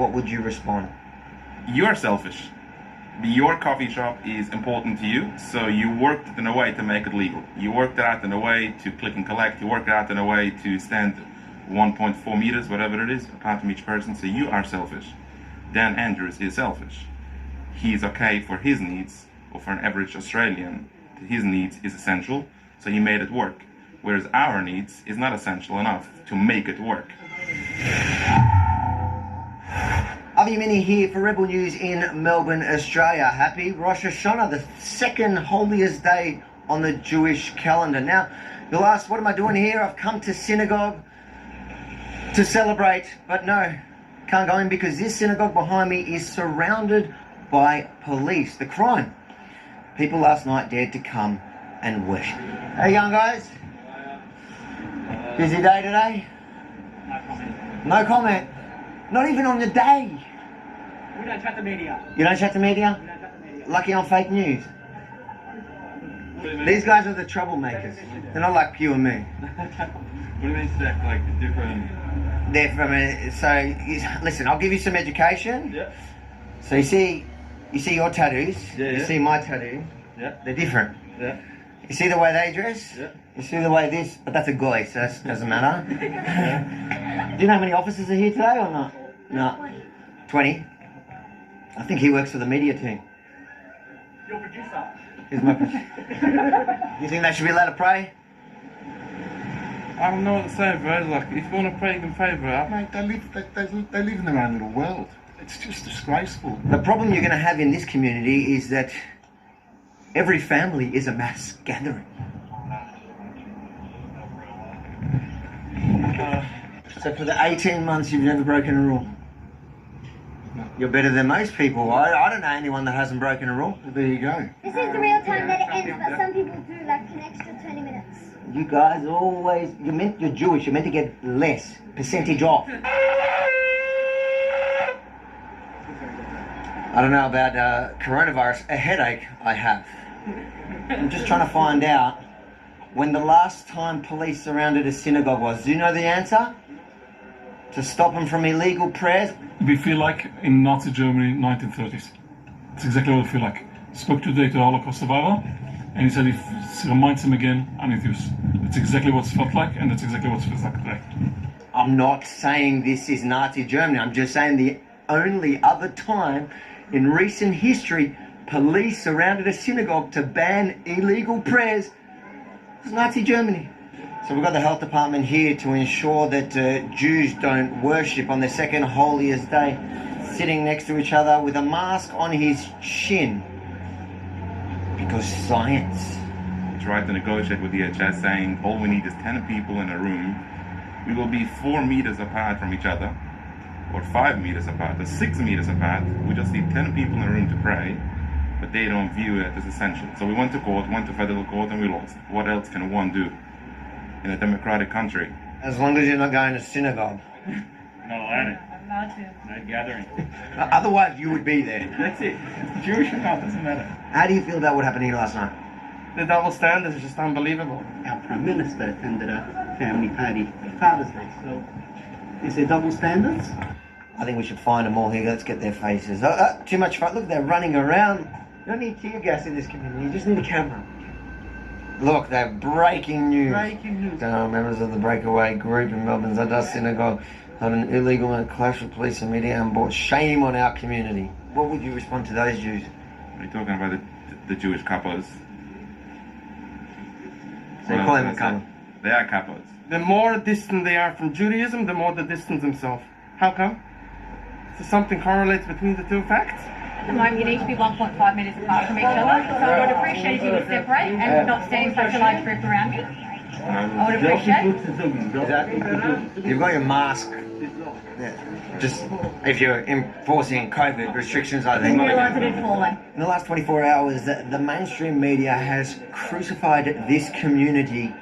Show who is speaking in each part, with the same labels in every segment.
Speaker 1: what would you respond?
Speaker 2: You're selfish. Your coffee shop is important to you, so you worked it in a way to make it legal. You worked it out in a way to click and collect. You worked it out in a way to stand 1.4 meters, whatever it is, apart from each person. So you are selfish. Dan Andrews is selfish. He's okay for his needs, or for an average Australian, his needs is essential, so he made it work. Whereas our needs is not essential enough to make it work.
Speaker 1: Avi Mini here for Rebel News in Melbourne, Australia. Happy Rosh Hashanah, the second holiest day on the Jewish calendar. Now, you'll ask, what am I doing here? I've come to synagogue to celebrate, but no, can't go in because this synagogue behind me is surrounded by police. The crime. People last night dared to come and worship. Hey, young guys. Busy day today?
Speaker 3: No comment.
Speaker 1: No comment. Not even on the day.
Speaker 3: We don't chat the media.
Speaker 1: You don't chat to media?
Speaker 3: We don't chat the media.
Speaker 1: Lucky on fake news. These guys are the troublemakers. They're not like you and me.
Speaker 4: What do you mean stack, like different?
Speaker 1: They're from listen, I'll give you some education.
Speaker 4: Yeah.
Speaker 1: So you see your tattoos.
Speaker 4: Yeah,
Speaker 1: You
Speaker 4: yeah.
Speaker 1: see my tattoo.
Speaker 4: Yeah.
Speaker 1: They're different.
Speaker 4: Yeah.
Speaker 1: You see the way they dress.
Speaker 4: Yeah.
Speaker 1: You see the way this, but that's a guy, so that doesn't matter. Do you know how many officers are here today or not? No. 20. I think he works for the media team.
Speaker 3: Your producer.
Speaker 1: Here's my You think they should be allowed to pray?
Speaker 4: I don't know what to say, bro. Like, if you want to pray, you can pray, bro.
Speaker 5: Mate, they live in their own little world. It's just disgraceful.
Speaker 1: The problem you're going to have in this community is that every family is a mass gathering. So for the 18 months you've never broken a rule. You're better than most people. I don't know anyone that hasn't broken a rule.
Speaker 5: There you go.
Speaker 6: This is the real time that it ends, but some people do like an extra 20 minutes.
Speaker 1: You guys always, you're Jewish, you're meant to get less percentage off. I don't know about coronavirus, a headache I have. I'm just trying to find out when the last time police surrounded a synagogue was. Do you know the answer? To stop them from illegal prayers?
Speaker 7: We feel like in Nazi Germany, 1930s. It's exactly what we feel like. Spoke today to a Holocaust survivor, and he said it reminds him again, Anithus. It's exactly what it felt like, and that's exactly what it feels like today.
Speaker 1: I'm not saying this is Nazi Germany. I'm just saying the only other time in recent history police surrounded a synagogue to ban illegal prayers was Nazi Germany. So we've got the health department here to ensure that Jews don't worship on their second holiest day, sitting next to each other with a mask on his chin. Because science.
Speaker 2: We tried to negotiate with DHS saying all we need is 10 people in a room. We will be 4 meters apart from each other, or 5 meters apart, or 6 meters apart. We just need 10 people in a room to pray, but they don't view it as essential. So we went to court, went to federal court, and we lost. What else can one do in a democratic country?
Speaker 1: As long as you're not going to synagogue.
Speaker 4: Not allowed.
Speaker 3: Allowed to.
Speaker 4: No gathering.
Speaker 1: Otherwise you would be there.
Speaker 4: That's it. Jewish or not, doesn't matter.
Speaker 1: How do you feel about what happened here last night?
Speaker 3: The double standards is just unbelievable.
Speaker 8: Our Prime Minister attended a family party for Father's Day, so is there double standards?
Speaker 1: I think we should find them all here. Let's get their faces. Too much fun. Look, they're running around. You don't need tear gas in this community. You just need a camera. Look, they're breaking news.
Speaker 3: Breaking news.
Speaker 1: Members of the breakaway group in Melbourne's Adas Synagogue have an illegal and clash with police and media and brought shame on our community. What would you respond to those Jews?
Speaker 2: Are you talking about the Jewish couples?
Speaker 1: So you call them a couple?
Speaker 2: They are couples.
Speaker 3: The more distant they are from Judaism, the more they distance themselves. How come? So something correlates between the two facts?
Speaker 9: At the moment, you need to be 1.5 metres apart from each other. So I would appreciate if you would separate and not stand such a large group around me. I would appreciate.
Speaker 1: You've got your mask. Yeah. Just if you're enforcing COVID restrictions, I
Speaker 9: I
Speaker 1: think.
Speaker 9: didn't realise it had fallen.
Speaker 1: In the last 24 hours, the mainstream media has crucified this community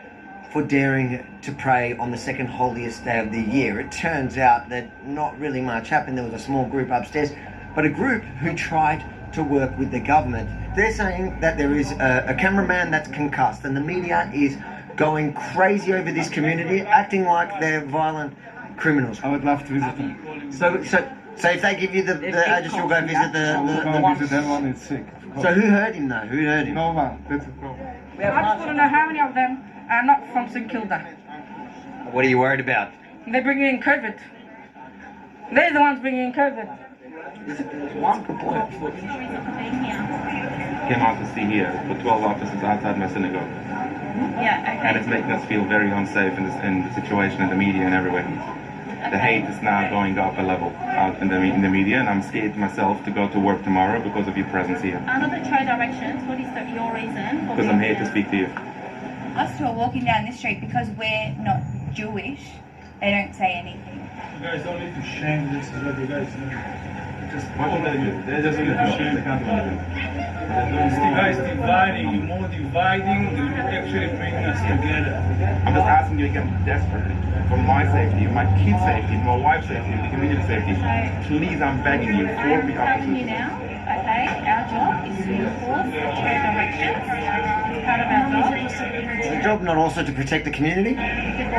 Speaker 1: for daring to pray on the second holiest day of the year. It turns out that not really much happened. There was a small group upstairs, but a group who tried to work with the government. They're saying that there is a cameraman that's concussed, and the media is going crazy over this community, acting like they're violent criminals.
Speaker 3: I would love to visit them.
Speaker 1: So if they give you the address, you'll go visit the
Speaker 5: Go visit them when it's sick.
Speaker 1: So who hurt him though? Who hurt him?
Speaker 5: No one. That's the problem.
Speaker 10: I just want to know how many of them are not from St Kilda.
Speaker 1: What are you worried about?
Speaker 10: They bring in COVID. They're the ones bringing in COVID.
Speaker 2: Came out to see here, put 12 officers outside my synagogue.
Speaker 9: Yeah, okay.
Speaker 2: And it's making us feel very unsafe in the situation in the media and everywhere. The hate is now going up a level out in the media, and I'm scared myself to go to work tomorrow because of your presence here.
Speaker 9: Under the trade directions, what is your reason?
Speaker 2: Because I'm here to speak to you.
Speaker 11: Us two are walking down this street because we're not Jewish. They don't say anything.
Speaker 4: You guys don't need to shame this, is what you guys do.
Speaker 2: What do they do? They just need to shame. They can't do anything.
Speaker 4: It's the guys dividing, you more dividing than actually bringing us together.
Speaker 2: I'm just asking you again desperately for my safety, my kids' safety, my wife's safety, the community safety. Please, I'm begging you, for the
Speaker 9: Telling you
Speaker 2: officers.
Speaker 9: now, okay, our job is to enforce the trade directions. It's part of our job.
Speaker 1: Is the job not also to protect the community?
Speaker 9: And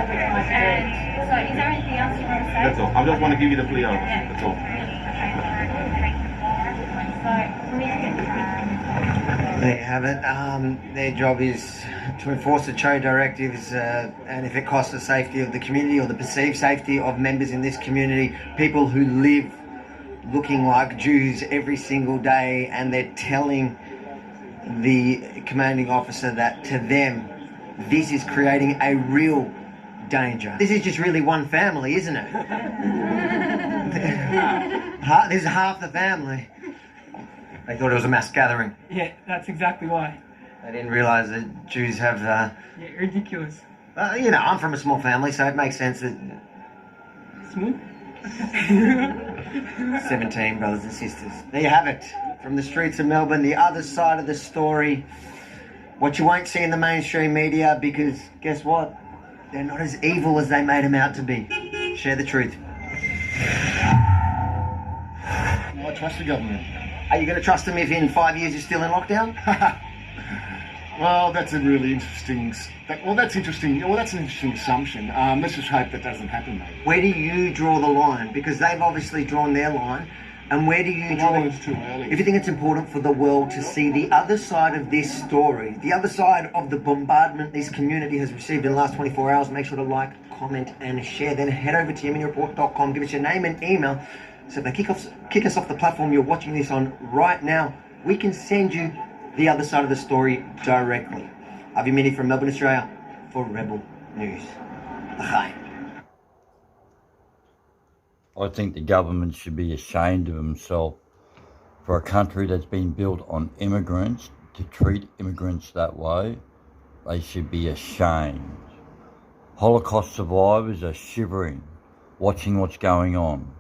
Speaker 9: so, is there anything else you want to say?
Speaker 2: That's all. I just want to give you the plea out. That's all.
Speaker 1: There you have it. Their job is to enforce the trade directives, and if it costs the safety of the community or the perceived safety of members in this community, people who live looking like Jews every single day, and they're telling the commanding officer that to them this is creating a real danger. This is just really one family, isn't it? This is half the family. They thought it was a mass gathering.
Speaker 10: Yeah, that's exactly why.
Speaker 1: They didn't realise that Jews have,
Speaker 10: Yeah, ridiculous.
Speaker 1: I'm from a small family, so it makes sense that
Speaker 10: Smooth?
Speaker 1: 17 brothers and sisters. There you have it. From the streets of Melbourne, the other side of the story. What you won't see in the mainstream media, because guess what? They're not as evil as they made them out to be. Share the truth.
Speaker 5: I trust the government.
Speaker 1: Are you going to trust them if in 5 years you're still in lockdown?
Speaker 5: Well, that's a really interesting. That's interesting. Well, that's an interesting assumption. Let's just hope that doesn't happen, mate.
Speaker 1: Where do you draw the line? Because they've obviously drawn their line. And where do you draw?
Speaker 5: Well, it's too early.
Speaker 1: If you think it's important for the world to see the other side of this story, the other side of the bombardment this community has received in the last 24 hours, make sure to like, comment, and share. Then head over to yemenireport.com, give us your name and email. So if they kick us off the platform you're watching this on right now, we can send you the other side of the story directly. Avi Mini from Melbourne, Australia, for Rebel News. Achai.
Speaker 12: I think the government should be ashamed of themselves for a country that's been built on immigrants to treat immigrants that way. They should be ashamed. Holocaust survivors are shivering, watching what's going on.